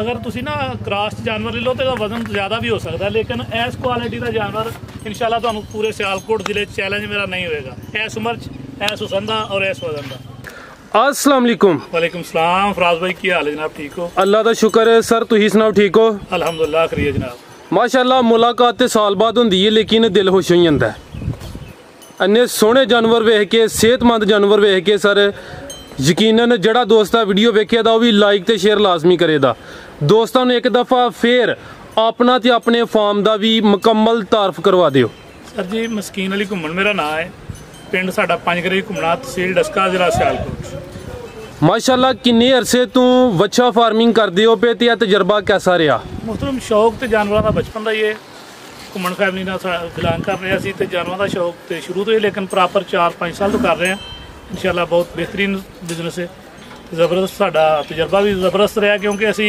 अगर तुसी ना क्रॉस जानवर ले लो तो वजन ज़्यादा भी हो सकता है, लेकिन इस क्वालिटी का जानवर इंशाल्लाह तुहानू पूरे सियालकोट जिले चैलेंज मेरा नहीं होएगा, इस उम्र इस हुसन दा और इस वजन दा। अस्सलाम वालेकुम। वालेकुम सलाम। फराज भाई की हाल है जनाब? ठीक हो? अल्लाह दा शुक्र है सर, तुही सुनाओ ठीक हो? अल्हम्दुलिल्लाह खरी जनाब। माशाअल्लाह मुलाकात ते साल बाद हुंदी है, लेकिन दिल खुश हो जांदा है। इन्ने सोहने जानवर वेख के, सेहतमंद जानवर वेख के सर यकीनन जड़ा दोस्त वीडियो वेखे दा भी लाइक ते शेयर लाजमी करेगा। दोस्तों ने एक दफ़ा फिर अपना ते अपने फार्म का भी मुकम्मल तारफ करवा दियो। सर जी मस्कीन अली घुम्मन मेरा नाम है, पिंड साडा पंजगरी घुमना, तहसील डस्का, जिला सियालकोट। माशाअल्लाह किन्ने अरसे तू वच्छा फार्मिंग करदे हो पे ते तजर्बा कैसा रहा? मोहतरम शौक तो जानवरों का बचपन का ही है, घुम्मन फैमिली बिलोंग कर रहे हैं तो जानवरों का शौक तो शुरू तो ही, लेकिन प्रॉपर 4-5 साल तो कर रहे हैं। इंशाल्लाह बहुत बेहतरीन बिजनेस है, ज़बरदस्त साडा तजर्बा भी ज़बरदस्त रहा, क्योंकि असी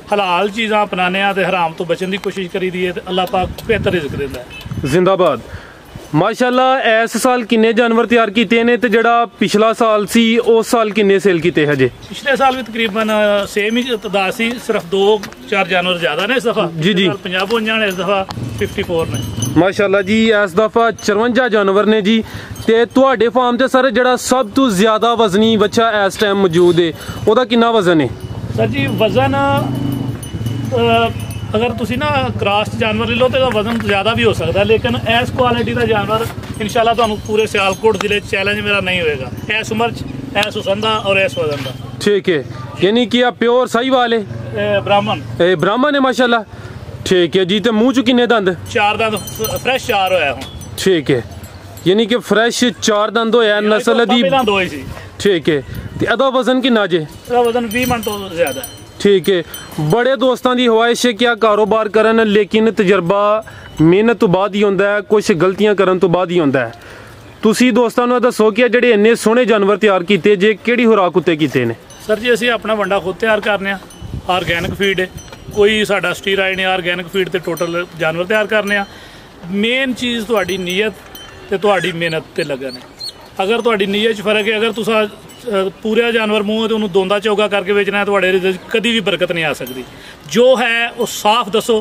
हलाल चीज़ां अपनाने ते हराम तो बचने की कोशिश करी दी है, अल्लाह पाक बेहतर रिज़्क देता है। जिंदाबाद। माशाअल्लाह इस साल किन्ने जानवर तैयार किए ने ते जड़ा पिछला साल सी उस साल किन्ने सेल किए हजे? पिछले साल भी तकरीबन सेम ही तादाद सी, सिर्फ 2-4 जानवर ज़्यादा ने इस दफ़ा। जी जी 50 ने, इस दफ़ा 54 ने। माशाअल्लाह जी इस दफ़ा 54 जानवर ने जी। ते तुहाडे फार्म ते सर जड़ा सब तो ज़्यादा वजनी बच्चा इस टाइम मौजूद है, ओहदा किन्ना वजन है? सर जी वजन अगर तुसी ना क्रॉस जानवर ले लो तो वजन ज़्यादा भी हो सकता है, लेकिन इस क्वालिटी का जानवर इंशाल्लाह तुहानू पूरे सियालकोट जिले चैलेंज मेरा नहीं होएगा, इस उम्र इस हुसन दा और इस वजन दा। ठीक है, यानी कि आप प्योर साहिवाल है? ब्राह्मण। ब्राह्मण है माशाअल्लाह। ठीक है जी। तो मुँह च किन्ने दंद? 4 दंद फ्रैश 4 होया हूँ। ठीक है, यानी कि फ्रैश 4 दंद होया, नस्ल दी 2 ही सी। ठीक है, तो एदा वजन किन्ना जे? वजन 20 मन तो ज़्यादा है। ठीक है, बड़े दोस्तों की ख्वाहिश है क्या कारोबार करन, लेकिन तजर्बा मेहनत तो बाद ही होंदा है, कुछ गलतियां करन तो बाद ही होंदा है। तुसी दोस्तों नूं दसो कि जेडे इन्ने सोहने जानवर तैयार कीते जे किहड़ी खुराक उत्ते कीते ने? सर जी असीं अपना वंडा खुद तैयार करने आ, आर्गैनिक फीड है, कोई साडा स्टीराइड नहीं, आर्गैनिक फीड ते टोटल जानवर तैयार करने आ। मेन चीज़ तुहाडी नीयत ते तुहाडी मेहनत ते लगन है। अगर तुहाडी नीयत च फर्क है, अगर तुसा पूरा जानवर मूँह तो उन्होंने दोंदा चौगा करके बेचना है, तो कभी भी बरकत नहीं आ सकती। जो है वो साफ दसो,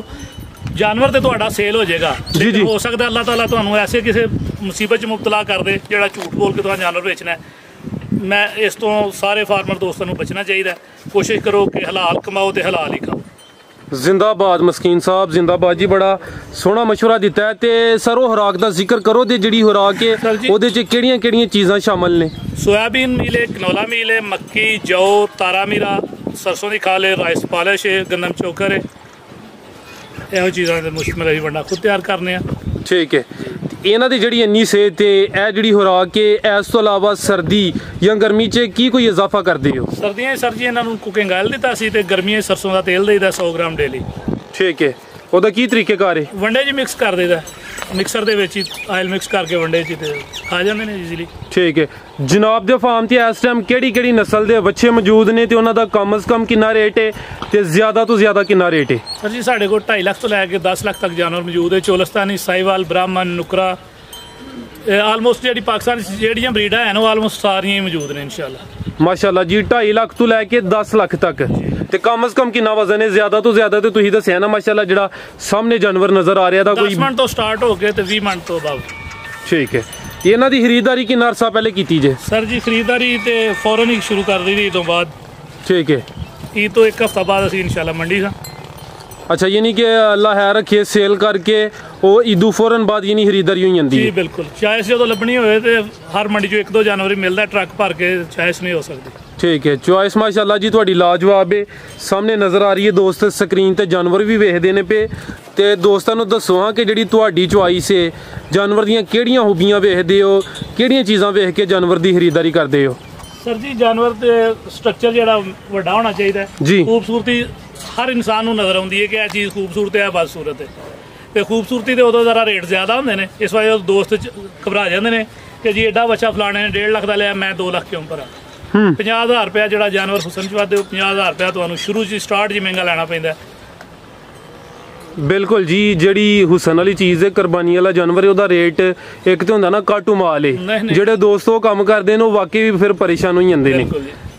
जानवर तो तुहाडा सेल हो जाएगा, लेकिन हो सकता है अल्लाह ताला तुहानू ऐसे किसी मुसीबत च मुबतला कर दे जिहड़ा झूठ बोल के तुहां जानवर बेचना है। मैं इस तो सारे फार्मर दोस्तों को बचना चाहिए। कोशिश करो कि हलाल कमाओ तो हलाल ही खाओ। जिंदाबाद मस्कीन साहब, जिंदाबाद जी। बड़ा सोहना मशवरा दिता है। तो सर वो खुराक का जिक्र करो, तो जी खुराक है ਉਹਦੇ ਚ ਕਿਹੜੀਆਂ चीज़ां शामिल ने? सोयाबीन मील है, कनोला मील है, मक्की, जौ, तारा मीरा, सरसों की खाल है, राइस पॉलिश है, गंदम चोकर है, ਇਹੋ ਚੀਜ਼ਾਂ ਦੇ ਮੁਸ਼ਕਲ ਅਸੀਂ ਵੰਡਾ ਖੁਦ ਤਿਆਰ ਕਰਨੇ ਆ। ਠੀਕ ਹੈ, ਇਹਨਾਂ ਦੀ ਜਿਹੜੀ ਇੰਨੀ ਸਿਹਤ ਤੇ ਇਹ ਜਿਹੜੀ ਖੁਰਾਕ ਹੈ, ਇਸ ਤੋਂ ਇਲਾਵਾ ਸਰਦੀ ਜਾਂ ਗਰਮੀ 'ਚ ਕੀ ਕੋਈ ਇਜ਼ਾਫਾ ਕਰਦੇ ਹੋ? ਸਰਦੀਆਂ ਸਰ ਜੀ ਇਹਨਾਂ ਨੂੰ ਕੁਕਿੰਗ ਆਇਲ ਦਿੱਤਾ ਸੀ, ਤੇ ਗਰਮੀਆਂ ਸਰਸੋਂ ਦਾ ਤੇਲ ਦੇਈਦਾ 100 ਗ੍ਰਾਮ ਡੇਲੀ। ਠੀਕ ਹੈ, ਉਹਦਾ ਕੀ ਤਰੀਕੇਕਾਰ ਹੈ? ਵੰਡੇ 'ਚ ਮਿਕਸ ਕਰ ਦੇਈਦਾ, ਮਿਕਸਰ ਦੇ ਵਿੱਚ ਹੀ ਆਇਲ ਮਿਕਸ ਕਰਕੇ ਵੰਡੇ 'ਚ ਤੇ ਖਾ ਜਾਂਦੇ ਨੇ ਈਜ਼ੀਲੀ। ਠੀਕ ਹੈ ਜਨਾਬ ਦੇ ਫਾਰਮ 'ਤੇ ਇਸ ਟਾਈਮ ਕਿਹੜੀ ਨਸਲ ਦੇ ਬੱਚੇ ਮੌਜੂਦ ਨੇ, ਤੇ ਉਹਨਾਂ ਦਾ ਕਮ ਸੇ ਕਮ ਕਿੰਨਾ ਰੇਟ ਹੈ, ਤੇ ਜ਼ਿਆਦਾ ਤੋਂ ਜ਼ਿਆਦਾ ਕਿੰਨਾ ਰੇਟ ਹੈ? ਸਰ ਜੀ ਸਾਡੇ ਕੋਲ 2.5 ਲੱਖ ਤੋਂ ਲੈ ਕੇ 10 ਲੱਖ ਤੱਕ ਜਾਨਵਰ ਮੌਜੂਦ ਹੈ। ਚੋਲਸਤਾਨੀ, ਸਾਹੀਵਾਲ, ਬ੍ਰਾਹਮਣ, ਨੁਕਰਾ, ਆਲਮੋਸਟ ਜਿਹੜੀ ਪਾਕਿਸਤਾਨ ਜਿਹੜੀਆਂ ਬਰੀਡਾਂ ਹਨ ਉਹ ਆਲਮੋਸਟ ਸਾਰੀਆਂ ਹੀ ਮੌਜੂਦ ਨੇ इंशाल्लाह। माशाल्लाह जी 2.5 ਲੱਖ ਤੋਂ ਲੈ ਕੇ 10 ਲੱਖ ਤੱਕ। ਤੇ ਕਮ ਸੇ ਕਮ ਕਿੰਨਾ ਵਜ਼ਨ ਹੈ? ਜ਼ਿਆਦਾ ਤੋਂ ਜ਼ਿਆਦਾ ਤੇ ਤੁਸੀਂ ਦੱਸਿਆ ਨਾ ਮਾਸ਼ਾਅੱਲਾ ਜਿਹੜਾ ਸਾਹਮਣੇ ਜਾਨਵਰ ਨਜ਼ਰ ਆ ਰਿਹਾ ਦਾ ਕੋਈ 10 ਮਣ ਤੋਂ ਸਟਾਰਟ ਹੋ ਕੇ ਤੇ 20 ਮਣ ਤੋਂ ਬਾਅਦ। ਠੀਕ ਹੈ, ਇਹਨਾਂ ਦੀ ਖਰੀਦਦਾਰੀ ਕਿੰਨਾ ਅਰਸਾ ਪਹਿਲੇ ਕੀਤੀ ਜੇ? ਸਰ ਜੀ ਖਰੀਦਦਾਰੀ ਤੇ ਫੌਰਨ ਹੀ ਸ਼ੁਰੂ ਕਰ ਦਿੱਤੀ ਈਦ ਤੋਂ ਬਾਅਦ। ਠੀਕ ਹੈ, ईद तो 1 हफ्ता बाद ਅਸੀਂ इंशाल्लाह मंडी सा। अच्छा, यानी कि अल्लाह है रखे सेल करके वो ईदू फौरन बाद यानी खरीदारी हो जाती है? जी बिल्कुल, चॉइस जो लभनी होए तो हर मंडी चो 1-2 जानवर ही मिलता, ट्रक भर के चॉइस नहीं हो सकती। ठीक है, चॉइस माशाल्लाह जी तुहाडी लाजवाब है, सामने नज़र आ रही है दोस्त स्क्रीन ते जानवर भी वेखदे ने पे। ते दोस्तों नूं दसो हाँ कि जिहड़ी तुहाडी चॉइस है, जानवर दीयां किहड़ियां खूबियां वेखदे हो, किहड़ियां चीज़ां वेख के जानवर दी खरीदारी करदे हो? सर जी जानवर ते स्ट्रक्चर जिहड़ा वड्डा होना चाहिए जी। खूबसूरती हर इंसान को नज़र आती है कि यह चीज़ खूबसूरत है, बदसूरत है। तो खूबसूरती तो उदों ज़रा रेट ज़्यादा होंगे ने, इस वजह दोस्त घबरा जाते हैं कि जी एडा बच्चा फलाने ने 1.5 लाख का लिया, मैं 2 लाख क्यों भरा। 50,000 रुपया जो जानवर हुसन च वादे 50,000 रुपया तो शुरू से स्टार्ट च महंगा लैना पैंदा। ਬਿਲਕੁਲ ਜੀ, ਜਿਹੜੀ ਹੁਸਨ ਵਾਲੀ ਚੀਜ਼ ਹੈ, ਕੁਰਬਾਨੀ ਵਾਲਾ ਜਾਨਵਰ ਹੈ, ਉਹਦਾ ਰੇਟ ਇੱਕ ਤੇ ਹੁੰਦਾ ਨਾ ਕਾਟੂ ਮਾਲ ਹੈ। ਜਿਹੜੇ ਦੋਸਤ ਉਹ ਕੰਮ ਕਰਦੇ ਨੇ ਉਹ ਵਾਕਈ ਵੀ ਫਿਰ ਪਰੇਸ਼ਾਨ ਹੋ ਜਾਂਦੇ ਨੇ।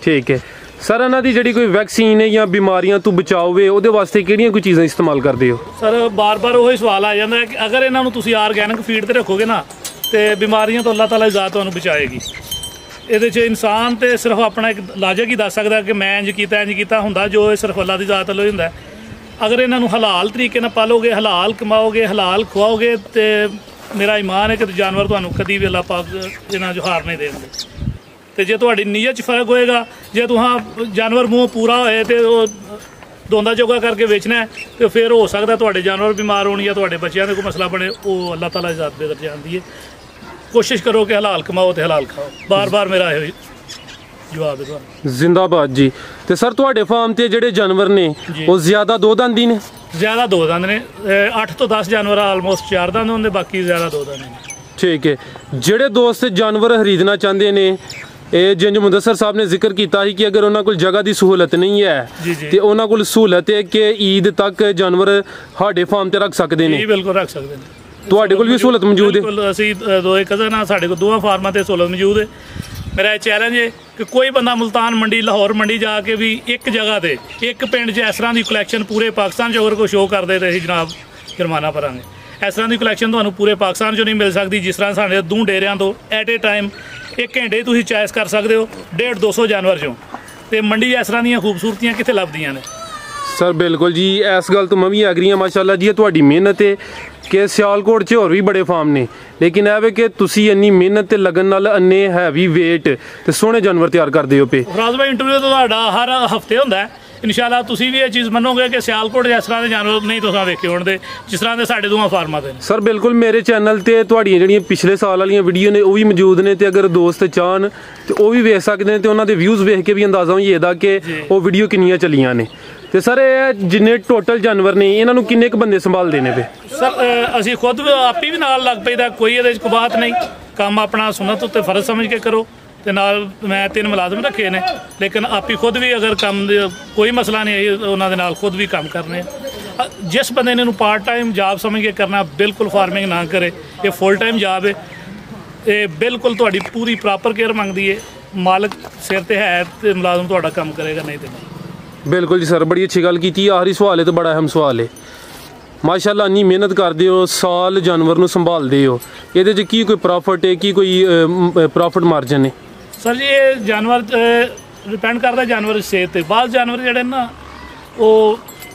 ਠੀਕ ਹੈ ਸਰ, ਇਹਨਾਂ ਦੀ ਜਿਹੜੀ ਕੋਈ ਵੈਕਸੀਨ ਹੈ ਜਾਂ ਬਿਮਾਰੀਆਂ ਤੋਂ ਬਚਾਅ ਹੋਵੇ ਉਹਦੇ ਵਾਸਤੇ ਕਿਹੜੀਆਂ ਕੋਈ ਚੀਜ਼ਾਂ ਇਸਤੇਮਾਲ ਕਰਦੇ ਹੋ? ਸਰ ਬਾਰ-ਬਾਰ ਉਹੀ ਸਵਾਲ ਆ ਜਾਂਦਾ ਹੈ ਕਿ ਅਗਰ ਇਹਨਾਂ ਨੂੰ ਤੁਸੀਂ ਆਰਗੈਨਿਕ ਫੀਡ ਤੇ ਰੱਖੋਗੇ ਨਾ ਤੇ ਬਿਮਾਰੀਆਂ ਤੋਂ ਅੱਲਾਹ ਤਾਲਾ ਜ਼ਾਤ ਤੁਹਾਨੂੰ ਬਚਾਏਗੀ। ਇਹਦੇ 'ਚ ਇਨਸਾਨ ਤੇ ਸਿਰਫ ਆਪਣਾ ਇੱਕ ਲਾਜਕ ਹੀ ਦੱਸ ਸਕਦਾ ਕਿ ਮੈਂ ਇੰਜ ਕੀਤਾ ਹੁੰਦਾ, ਜੋ ਇਹ ਸਿਰਫ ਅੱਲਾਹ ਦੀ ਜ਼ਾਤ ਵੱਲੋਂ ਹੀ ਹੁੰਦਾ। ਅਗਰ ਇਹਨਾਂ ਨੂੰ ਹਲਾਲ ਤਰੀਕੇ ਨਾਲ ਪਾਲੋਗੇ, ਹਲਾਲ ਕਮਾਓਗੇ, ਹਲਾਲ ਖਵਾਓਗੇ ਤੇ ਮੇਰਾ ਈਮਾਨ ਹੈ ਕਿ ਜਾਨਵਰ ਤੁਹਾਨੂੰ ਕਦੀ ਵੀ ਅੱਲਾਹ ਪਾਕ ਇਹਨਾਂ 'ਚ ਹਾਰ ਨਹੀਂ ਦੇਣਗੇ। ਤੇ ਜੇ ਤੁਹਾਡੀ ਨੀਅਤ 'ਚ ਫਰਕ ਹੋਏਗਾ, ਜੇ ਤੁਸੀਂ ਜਾਨਵਰ ਮੂੰਹ ਪੂਰਾ ਹੋਏ ਤੇ ਉਹ ਦੋਂਦਾ ਜੋਗਾ ਕਰਕੇ ਵੇਚਣਾ ਤੇ ਫਿਰ ਹੋ ਸਕਦਾ ਤੁਹਾਡੇ ਜਾਨਵਰ ਬਿਮਾਰ ਹੋਣ ਜਾਂ ਤੁਹਾਡੇ ਬੱਚਿਆਂ ਦੇ ਕੋਈ ਮਸਲਾ ਬਣੇ, ਉਹ ਅੱਲਾਹ ਤਾਲਾ ਦੀ ਜ਼ਾਤ ਬੇਦਰ ਜਾਣਦੀ ਹੈ। ਕੋਸ਼ਿਸ਼ ਕਰੋ ਕਿ ਹਲਾਲ ਕਮਾਓ ਤੇ ਹਲਾਲ ਖਾਓ। ਬਾਰ-ਬਾਰ ਮੇਰਾ ਇਹੋ ਜਵਾਬ ਹੈ ਤੁਹਾਨੂੰ। ਜ਼ਿੰਦਾਬਾਦ ਜੀ। ਤੇ ਸਰ ਤੁਹਾਡੇ ਫਾਰਮ ਤੇ ਜਿਹੜੇ ਜਾਨਵਰ ਨੇ ਉਹ ਜ਼ਿਆਦਾ ਦੋ ਦੰਦੀ ਨੇ? ਜ਼ਿਆਦਾ ਦੋ ਦੰਦ ਨੇ, 8 ਤੋਂ 10 ਜਾਨਵਰ ਆਲਮੋਸਟ 4 ਦੰਦ ਹੁੰਦੇ, ਬਾਕੀ ਜ਼ਿਆਦਾ ਦੋ ਦੰਦ ਨੇ। ਠੀਕ ਹੈ। ਜਿਹੜੇ ਦੋਸਤ ਜਾਨਵਰ ਖਰੀਦਣਾ ਚਾਹੁੰਦੇ ਨੇ, ਇਹ ਜਿੰਜ ਮੁਦੱਸਰ ਸਾਹਿਬ ਨੇ ਜ਼ਿਕਰ ਕੀਤਾ ਸੀ ਕਿ ਅਗਰ ਉਹਨਾਂ ਕੋਲ ਜਗ੍ਹਾ ਦੀ ਸਹੂਲਤ ਨਹੀਂ ਹੈ ਤੇ ਉਹਨਾਂ ਕੋਲ ਸਹੂਲਤ ਹੈ ਕਿ ਈਦ ਤੱਕ ਜਾਨਵਰ ਸਾਡੇ ਫਾਰਮ ਤੇ ਰੱਖ ਸਕਦੇ ਨੇ? ਜੀ ਬਿਲਕੁਲ ਰੱਖ ਸਕਦੇ ਨੇ। ਤੁਹਾਡੇ ਕੋਲ ਵੀ ਸਹੂਲਤ ਮੌਜੂਦ ਹੈ? ਬਿਲਕੁਲ, ਅਸੀਂ ਦੋਏ ਕਜ਼ਨ ਆ, ਸਾਡੇ ਕੋਲ ਦੋਵਾਂ ਫਾਰਮਾਂ ਤੇ ਸਹੂਲਤ ਮੌਜੂਦ ਹੈ। ਮੇਰਾ ਇਹ ਚੈਲੰਜ ਹੈ ਕਿ ਕੋਈ ਬੰਦਾ ਮੁਲਤਾਨ ਮੰਡੀ, ਲਾਹੌਰ ਮੰਡੀ ਜਾ ਕੇ ਵੀ ਇੱਕ ਜਗ੍ਹਾ ਤੇ ਇੱਕ ਪਿੰਡ 'ਚ ਇਸ ਤਰ੍ਹਾਂ ਦੀ ਕਲੈਕਸ਼ਨ ਪੂਰੇ ਪਾਕਿਸਤਾਨ 'ਚ ਅਗਰ ਕੋਈ ਸ਼ੋਅ ਕਰਦੇ ਤੇ ਅਸੀਂ ਜਨਾਬ ਜੁਰਮਾਨਾ ਭਰਾਂਗੇ। ਇਸ ਤਰ੍ਹਾਂ ਦੀ ਕਲੈਕਸ਼ਨ ਤੁਹਾਨੂੰ ਪੂਰੇ ਪਾਕਿਸਤਾਨ 'ਚੋਂ ਨਹੀਂ ਮਿਲ ਸਕਦੀ ਜਿਸ ਤਰ੍ਹਾਂ ਸਾਡੇ ਦੋ ਡੇਰਿਆਂ ਤੋਂ ਐਟ ਏ ਟਾਈਮ 1 ਘੰਟੇ ਤੁਸੀਂ ਚॉइस ਕਰ ਸਕਦੇ ਹੋ 150-200 ਜਾਨਵਰ 'ਚੋਂ। ਤੇ ਮੰਡੀ ਇਸ ਤਰ੍ਹਾਂ ਦੀਆਂ ਖੂਬਸੂਰਤੀਆਂ ਕਿੱਥੇ ਲੱਭਦੀਆਂ ਨੇ? ਸਰ ਬਿਲਕੁਲ ਜੀ, ਇਸ ਗੱਲ ਤੋਂ ਮੈਂ ਵੀ ਐਗਰੀ ਹਾਂ। ਮਾਸ਼ਾਅੱਲਾ ਜੀ, ਇਹ ਤੁਹਾਡੀ ਮਿਹਨਤ ਹੈ ਕਿ ਸਿਆਲਕੋਟ 'ਚ ਹੋਰ ਵੀ ਬੜੇ ਫਾਰਮ ਨੇ, ਲੇਕਿਨ ਇਹ ਵੇ ਕਿ ਤੁਸੀਂ ਇੰਨੀ ਮਿਹਨਤ ਤੇ ਲਗਨ ਨਾਲ ਇੰਨੇ ਹੈਵੀ ਵੇਟ ਤੇ ਸੋਹਣੇ ਜਾਨਵਰ ਤਿਆਰ ਕਰਦੇ ਹੋ ਪਏ। ਫਰਾਜ਼ ਭਾਈ, ਇੰਟਰਵਿਊ ਤਾਂ ਤੁਹਾਡਾ ਹਰ ਹਫਤੇ ਹੁੰਦਾ ਹੈ। ਇਨਸ਼ਾਅੱਲਾ ਤੁਸੀਂ ਵੀ ਇਹ ਚੀਜ਼ ਮੰਨੋਗੇ ਕਿ ਸਿਆਲਕੋਟ ਇਸ ਤਰ੍ਹਾਂ ਦੇ ਜਾਨਵਰ ਨਹੀਂ ਤੁਸੀਂ ਵੇਖੇ ਹੋਣਦੇ ਜਿਸ ਤਰ੍ਹਾਂ ਦੇ ਸਾਡੇ ਦੋਵਾਂ ਫਾਰਮਾਂ ਦੇ ਨੇ। ਸਰ ਬਿਲਕੁਲ, ਮੇਰੇ ਚੈਨਲ ਤੇ ਤੁਹਾਡੀਆਂ ਜਿਹੜੀਆਂ ਪਿਛਲੇ ਸਾਲ ਵਾਲੀਆਂ ਵੀਡੀਓ ਨੇ ਉਹ ਵੀ ਮੌਜੂਦ ਨੇ ਤੇ ਅਗਰ ਦੋਸਤ ਚਾਹਣ ਤੇ ਉਹ ਵੀ ਵੇਖ ਸਕਦੇ ਨੇ ਤੇ ਉਹਨਾਂ ਦੇ ਵਿਊਜ਼ ਵੇਖ ਕੇ ਵੀ ਅੰਦਾਜ਼ਾ ਹੋਈ ਇਹਦਾ ਕਿ ਉਹ ਵੀਡੀਓ ਕਿੰਨੀਆਂ ਚੱਲੀਆਂ ਨੇ। ਤੇ ਸਰ ਇਹ ਜਿੰਨੇ ਟੋਟਲ ਜਾਨਵਰ ਨੇ ਇਹਨਾਂ ਨੂੰ ਕਿੰਨੇ ਕੁ ਬੰਦੇ ਸੰਭਾਲਦੇ ਨੇ? ਸਰ ਅਸੀਂ ਖੁਦ ਆਪੀ ਵੀ ਨਾਲ ਲੱਗ ਪਈਦਾ, ਕੋਈ ਇਹਦੇ 'ਚ ਬਾਤ ਨਹੀਂ। ਕੰਮ ਆਪਣਾ ਸੁਨਨਤ ਉੱਤੇ ਫਰਜ਼ ਸਮਝ ਕੇ ਕਰੋ। ਤੇ ਨਾਲ ਮੈਂ 3 ਮੁਲਾਜ਼ਮ ਰੱਖੇ ਨੇ, ਲੇਕਿਨ ਆਪੀ ਖੁਦ ਵੀ ਅਗਰ ਕੰਮ ਦੇ ਕੋਈ ਮਸਲਾ ਨਹੀਂ ਉਹਨਾਂ ਦੇ ਨਾਲ ਖੁਦ ਵੀ ਕੰਮ ਕਰਨੇ। ਜਿਸ ਬੰਦੇ ਨੇ ਇਹਨੂੰ ਪਾਰਟ ਟਾਈਮ ਜਾਬ ਸਮਝ ਕੇ ਕਰਨਾ, ਬਿਲਕੁਲ ਫਾਰਮਿੰਗ ਨਾ ਕਰੇ। ਇਹ ਫੁੱਲ ਟਾਈਮ ਜਾਬ ਹੈ, ਇਹ ਬਿਲਕੁਲ ਤੁਹਾਡੀ ਪੂਰੀ ਪ੍ਰੋਪਰ ਕੇਅਰ ਮੰਗਦੀ ਹੈ। ਮਾਲਕ ਸਿਰ ਤੇ ਹੈ ਤੇ ਮੁਲਾਜ਼ਮ ਤੁਹਾਡਾ ਕੰਮ ਕਰੇਗਾ, ਨਹੀਂ ਤੇ ਨਹੀਂ। ਬਿਲकुल जी सर, बड़ी अच्छी गल की। आखिरी सवाल है तो बड़ा अहम सवाल है। माशाअल्लाह इन्नी मेहनत करते हो, साल जानवर नूं संभालते हो, ये की कोई प्रॉफिट है, की कोई प्रॉफिट मार्जिन है? सर जी ये जानवर डिपेंड करता है जानवर की सेहत। बाद जानवर जिहड़े ना वो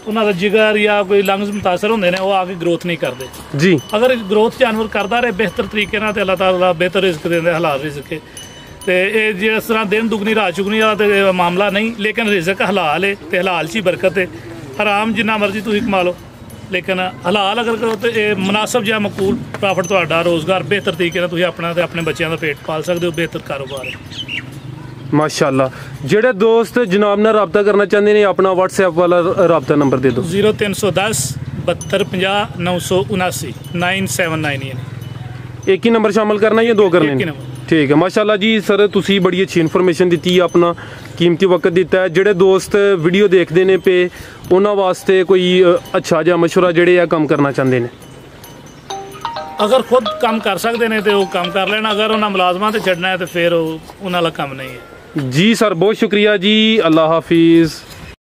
उन्होंने जिगर या कोई लंग्स मुतासर होंगे ने, वो आके ग्रोथ नहीं करते जी। अगर ग्रोथ जानवर करता रहे बेहतर तरीके नाल, अल्लाह ताला बेहतर रिस्क देंदे, हलाल रिस्क है। तो ये जिस तरह दिन दुगनी रात चुगनी वाला तो मामला नहीं, लेकिन रिजक हलाल है तो हलाल च ही बरकत है। हराम जिन्ना मर्जी तुम कमा लो, लेकिन हलाल अगर करो तो ये मुनासिब या मकबूल प्रॉफिट तुहाडा रोज़गार बेहतर तरीके तुम अपना तो अपने बच्चों का पेट पाल सकते हो, बेहतर कारोबार है। माशाअल्लाह। जेडे दोस्त जनाब नाल रब्ता करना चाहते हैं, अपना व्हाट्सएप वाला रब्ता नंबर दे दो। 0310 7250 979 979। एक ही नंबर शामिल करना या 2 करने? ठीक है माशाअल्लाह जी। सर तुसी बड़ी अच्छी इन्फॉर्मेशन दी, अपना कीमती वक्त दिता है। जेडे दोस्त वीडियो देखते ने पे उन्होंने वास्ते कोई अच्छा जा मशवरा जेडे आ काम करना चाहते हैं? अगर खुद काम कर सकते हैं तो वो काम कर लेना, अगर उन्होंने मुलाजमान से छड़ना है तो फिर उन्होंने काम नहीं है। जी सर, बहुत शुक्रिया जी, अल्लाह हाफिज़।